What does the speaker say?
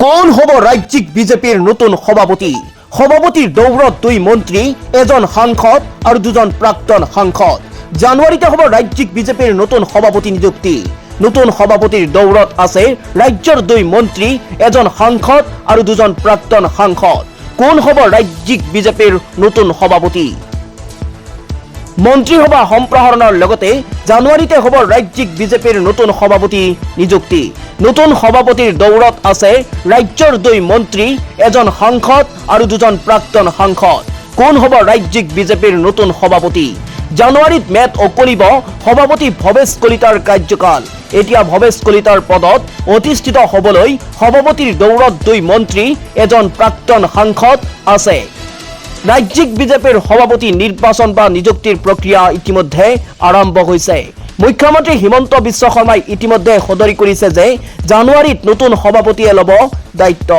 কোন হব ৰাজ্যিক বিজেপিৰ নতুন সভাপতি? সভাপতিৰ দৌৰত দুই মন্ত্ৰী, এজন সাংসদ আৰ দুজন প্ৰাক্তন সাংসদ। জানুয়াৰিতে হব ৰাজ্যিক বিজেপিৰ নতুন সভাপতি নিযুক্তি। নতুন সভাপতিৰ দৌৰত আছে ৰাজ্যেৰ দুই মন্ত্ৰী, এজন সাংসদ আৰ দুজন প্ৰাক্তন সাংসদ। কোন হব ৰাজ্যিক বিজেপিৰ নতুন সভাপতি? মন্ত্ৰিসভা সম্প্ৰসাৰণৰ লগতে জানুৱাৰীতে হ'ব ৰাজ্যিক বিজেপিৰ নতুন সভাপতি নিযুক্তি। নতুন সভাপতিৰ দৌৰত আছে ৰাজ্যৰ দুই মন্ত্ৰী, এজন সাংসদ আৰু দুজন প্ৰাক্তন সাংসদ। কোন হ'ব ৰাজ্যিক বিজেপিৰ নতুন সভাপতি? জানুৱাৰীত মেত অকলিব সভাপতি ভৱেশ কলিতাৰ কাৰ্যকাল। এতিয়া ভৱেশ কলিতাৰ পদত অধিষ্ঠিত হ'বলৈ সভাপতিৰ দৌৰত দুই মন্ত্ৰী, এজন প্ৰাক্তন সাংসদ আছে। রাজ্যিক বিজেপির সভাপতি নির্বাচন বা নিযুক্তির প্রক্রিয়া ইতিমধ্যে আরম্ভ হয়েছে। মুখ্যমন্ত্রী হিমন্ত বিশ্ব শর্মাই ইতিমধ্যে সদরি করেছে যে জানুয়ারিত নতুন সভাপতিয়ে লব দায়িত্ব।